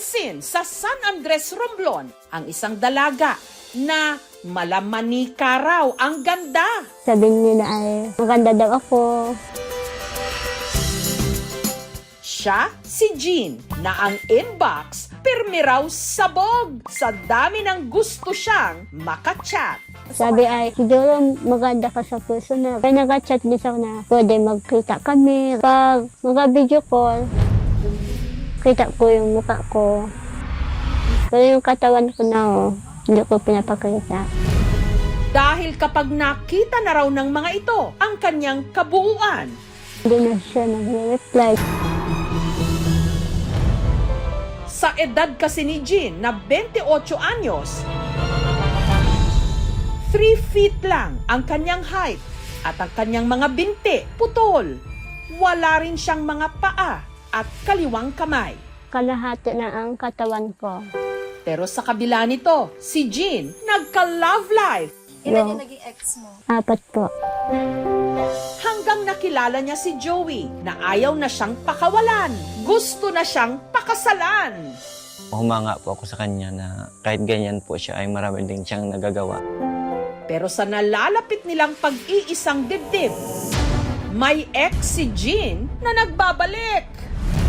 Napansin sa San Andres Romblon ang isang dalaga na malamanika raw ang ganda. Sabi nila ay maganda daw ako. Siya si Jean na ang inbox pirmi raw sabog sa dami ng gusto siyang makachat. Sabi ay, siguro maganda ka sa personal. Kaya nag-chat din ako na pwede magkita kami. Pag mag-video call, kita ko yung mukha ko. Pero yung katawan ko na hindi ko pinapakita. Dahil kapag nakita na raw ng mga ito ang kanyang kabuuan, Hindi na siya nag-reply. sa edad kasi ni Jean na 28 anyos, 3 feet lang ang kanyang height at ang kanyang mga binti putol. Wala rin siyang mga paa at kaliwang kamay. Kalahati na ang katawan ko. Pero sa kabila nito, si Jean nagka-love life. Ilan yung naging ex mo? 4 po. Hanggang nakilala niya si Joey na ayaw na siyang pakawalan. Gusto na siyang pakasalan. Humanga po ako sa kanya na kahit ganyan po siya ay marami din siyang nagagawa. Pero sa nalalapit nilang pag-iisang dibdib, may ex si Jean na nagbabalik.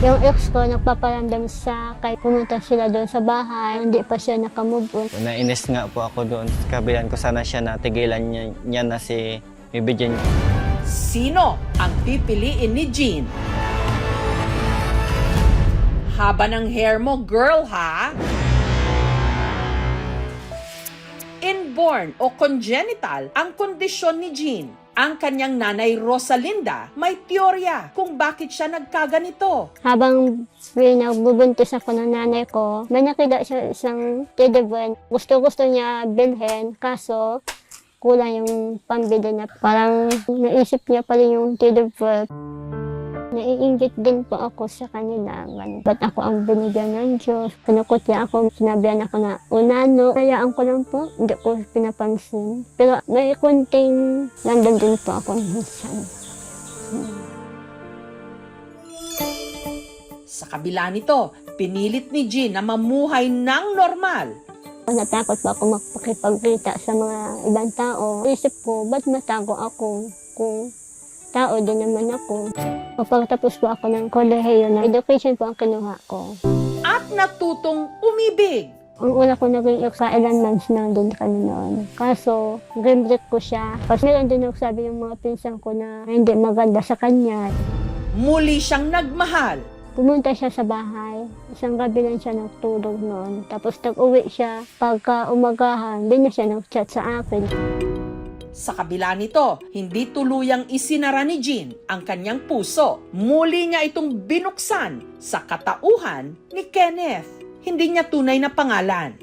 Yung ex ko nagpaparamdam sa kahit pumunta sila doon sa bahay, hindi pa siya nakamove on. Nainis nga po ako doon. Kabilan ko sana siya na tigilan niya na si bibigyan niya. Sino ang pipiliin ni Jean? Haba ng hair mo, girl, ha? Inborn o congenital ang kondisyon ni Jean. Ang kanyang nanay Rosalinda may teorya kung bakit siya nagkaganito. Habang pinagbubuntis ako ng nanay ko, may nakita siya isang teddy bear. Gusto niya bilhin, kaso kulang yung pambili na. Parang naisip niya pala yung teddy bear. Naiinggit din po ako sa kanila. Ba't ako ang binigyan ng Diyos? Pinukot niya ako, sinabihan ako na unano. Hayaan ko lang po, hindi ko pinapansin. Pero may kunting nandun din po ako minsan. Sa kabila nito, pinilit ni Jean na mamuhay ng normal. Natakot po ako magpakipagkita sa mga ibang tao. Isip ko, ba't matago ako kung tao din naman ako? Pagkatapos po ako ng kolehiyo na education po ang kinuha ko. At natutong umibig. Ang una ko naging sa ilan months na din kami noon. Kaso, grimlet ko siya. Kasi meron din nagsabi yung mga pinsan ko na hindi maganda sa kanya. Muli siyang nagmahal. Pumunta siya sa bahay. Isang gabi lang siya nagtulog noon. Tapos nag-uwi siya. Pagka umagahan, hindi na siya nag-chat sa akin. Sa kabila nito, hindi tuluyang isinara ni Jean ang kanyang puso. Muli niya itong binuksan sa katauhan ni Kenneth. Hindi niya tunay na pangalan.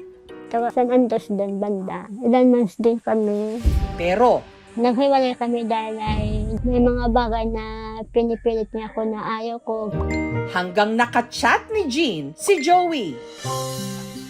Taga San Andres din, banda. Ilan months din kami. Pero Naghiwalay kami dahil ay may mga bagay na pinipilit niya ako na ayaw ko. hanggang nakachat ni Jean si Joey.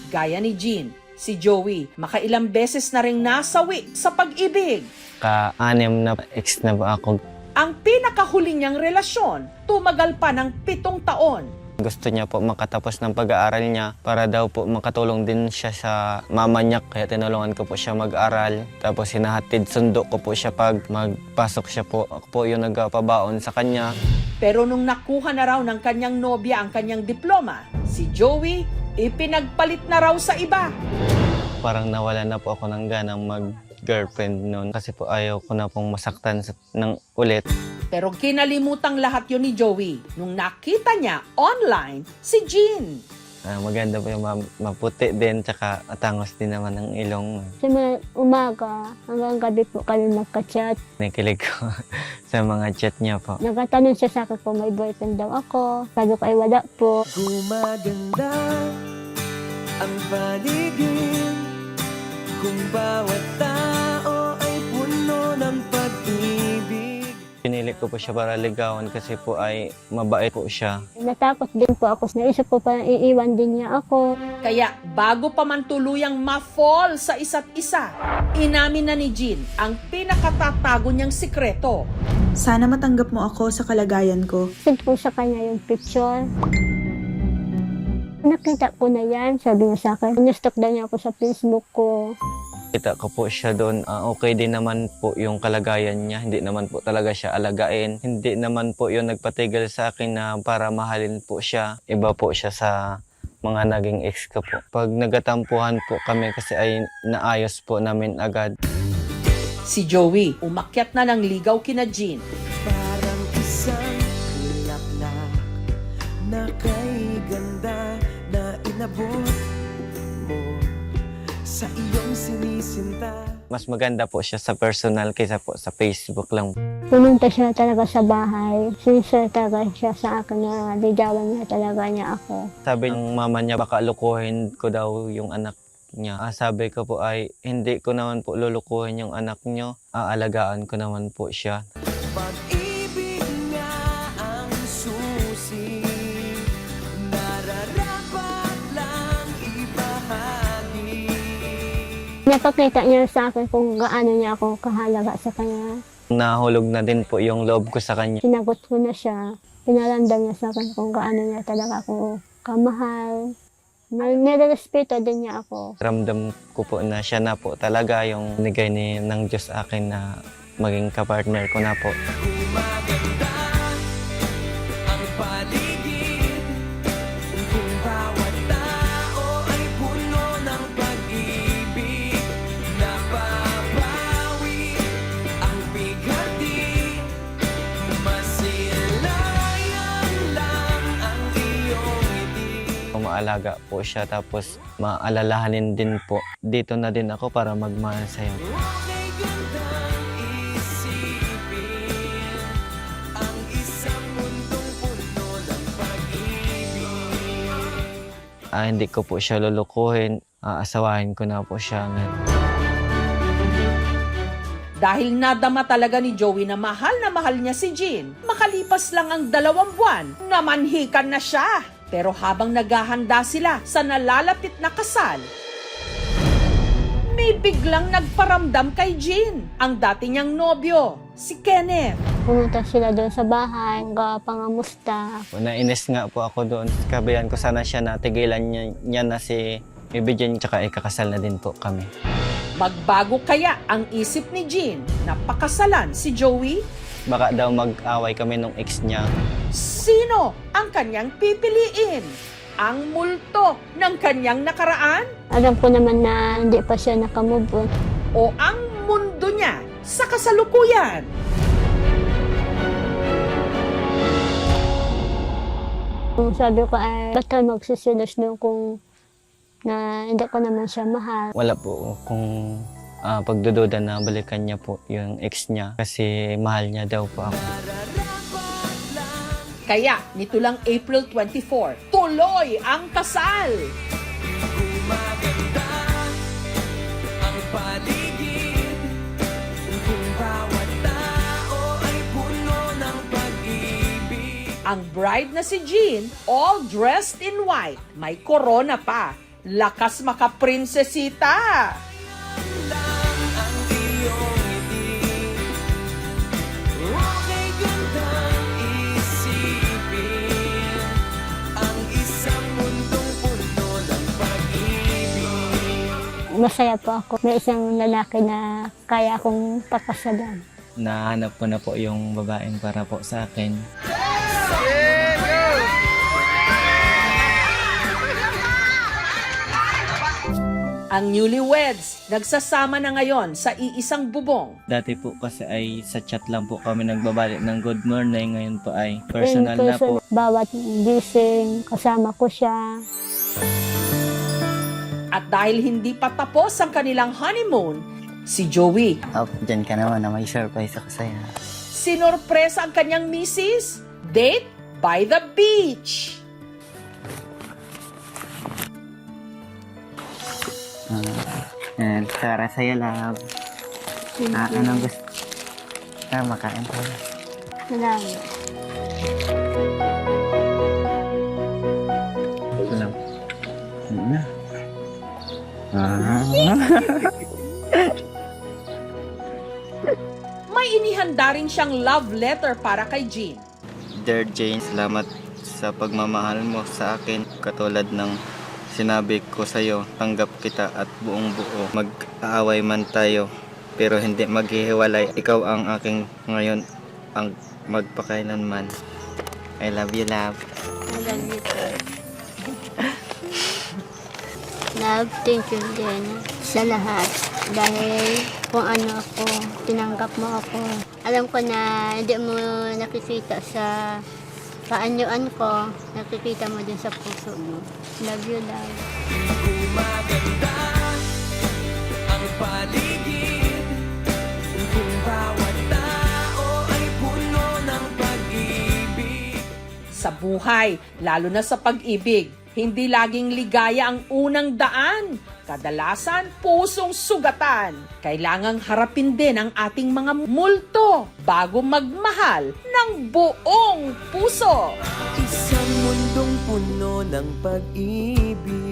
Gaya ni Jean, si Joey makailang beses na ring nasawi sa pag-ibig. Ka-anim na ex na ba ako. Ang pinakahuli niyang relasyon, tumagal pa ng 7 taon. Gusto niya po makatapos ng pag-aaral niya para daw po makatulong din siya sa mama niya. Kaya tinulungan ko po siya mag-aral. Tapos hinahatid sundo ko po siya pag magpasok siya po. Ako po yung nagpapabaon sa kanya. Pero nung nakuha na raw ng kanyang nobya ang kanyang diploma, si Joey ipinagpalit na raw sa iba. Parang nawala na po ako ng ganang mag-girlfriend noon. Kasi po ayaw ko na pong masaktan ng ulit. Pero kinalimutang lahat yun ni Joey nung nakita niya online si Jean. Maganda po yung maputi din, tsaka matangos din naman ng ilong. Simula umaga hanggang gabi po kami magka-chat. Nakikilig ko sa mga chat niya po. Nagtatanong siya sa akin kung may boyfriend daw ako. Sabi ko ay wala po. Gumaganda ang paligid kung bawat tao ay puno ng pag-ibig. Pinili ko po siya para ligawan kasi po ay mabait po siya. Natakot din po ako. Naisip ko pa iiwan din niya ako. Kaya bago pa man tuluyang ma-fall sa isa't isa, inamin na ni Jean ang pinakatatago niyang sikreto. Sana matanggap mo ako sa kalagayan ko. Send ko sa kanya yung picture. Nakita ko na yan, sabi niya sa akin. Nistok daw niya ako sa Facebook ko. Kita ko po siya doon, okay din naman po yung kalagayan niya. Hindi naman po talaga siya alagain. Hindi naman po yung nagpatigil sa akin na para mahalin po siya. Iba po siya sa mga naging ex ko po. Pag nagatampuhan po kami kasi ay naayos po namin agad. Si Joey, umakyat na ng ligaw kina Jean. Parang isang bulaklak na kay ganda na inabot mo sa iyong sinisinta. Mas maganda po siya sa personal kaysa po sa Facebook lang. Pumunta siya talaga sa bahay. Sincere talaga siya sa akin na ligawan niya talaga niya ako. Sabi ng mama niya, baka lukuhin ko daw yung anak niya. Sabi ko po ay, hindi ko naman po lulukuhin yung anak niyo. Aalagaan ko naman po siya. Pag-ibig nga ang susi, nararapat lang ibahagi. Napakita niya sa akin kung gaano niya ako kahalaga sa kanya. Nahulog na din po yung loob ko sa kanya. Sinagot ko na siya. Pinaramdam niya sa akin kung gaano niya talaga ako kamahal. Nirerespeto din niya ako. Ramdam ko po na siya na po talaga yung nigay ng Diyos sa akin na maging kapartner ko na po. Gumaganda ang paligid kung bawat tao ay puno ng pag-ibig. Napapawi ang bigati, masilayan lang ang iyong ngiti. Maalaga po siya tapos maalalahanin din po. Dito na din ako para magmahal sa'yo. Okay gandang isipin ang isang mundong puno ng pag-ibig. Hindi ko po siya lulukuhin. Aasawahin ko na po siya ngayon. Dahil nadama talaga ni Joey na mahal niya si Jean, makalipas lang ang 2 buwan, namanhikan na siya. Pero habang naghahanda sila sa nalalapit na kasal, may biglang nagparamdam kay Jean, ang dati niyang nobyo, si Kenneth. Pumunta sila doon sa bahay, pangamusta. Nainis nga po ako doon. Kabayan ko sana siya na tigilan niya na si Baby Jean tsaka ikakasal na din po kami. Magbago kaya ang isip ni Jean na pakasalan si Joey? Baka daw mag-away kami nung ex niya. Sino ang kanyang pipiliin? Ang multo ng kanyang nakaraan? Alam ko naman na hindi pa siya nakamove on. O ang mundo niya sa kasalukuyan? Sabi ko ay ba't tayo magsisilos doon kung na hindi ko naman siya mahal. Wala po kung pagdududa na balikan niya po yung ex niya kasi mahal niya daw po ako. Kaya nito lang April 24, tuloy ang kasal! Gumaganda ang paligid kung bawat tao ay puno ng pag-ibig. Ang bride na si Jean, all dressed in white, may corona pa. Lakas makaprinsesita! Lang ang iyong ngiti. Okay gandang isipin ang isang mundong puno ng pag-ibig. Masaya po ako. May isang lalaki na kaya akong pakasalan. Nahanap ko na po yung babaeng para po sa akin. Ang newlyweds, nagsasama na ngayon sa iisang bubong. Dati po kasi ay sa chat lang po kami nagbabalik ng good morning. Ngayon po ay personal In na po. Bawat gising, kasama ko siya. At dahil hindi pa tapos ang kanilang honeymoon, si Joey, Diyan ka naman na may surprise ako sa'yo. sinorpresa ang kanyang misis, date by the beach. Para sa'yo, love. Anong gusto? Makain po. Salamat. Alam. May inihanda rin siyang love letter para kay Jean. Dear Jane, salamat sa pagmamahal mo sa akin. Katulad ng sinabi ko sa iyo, tanggap kita at buong buo. Mag-aaway man tayo, pero hindi maghihiwalay. Ikaw ang aking ngayon, ang magpakailanman. I love you, love. I love you too. Love, thank you din sa lahat. Dahil kung ano ako, tinanggap mo ako. Alam ko na hindi mo nakikita sa kaanyuan ko, nakikita mo din sa puso mo. Love you, love. Gumaganda ang paligid kung bawat tao ay puno ng pag-ibig. Sa buhay, lalo na sa pag-ibig, hindi laging ligaya ang unang daan. Kadalasan, pusong sugatan. Kailangang harapin din ang ating mga multo bago magmahal ng buong puso. Isang mundong puno ng pag-ibig.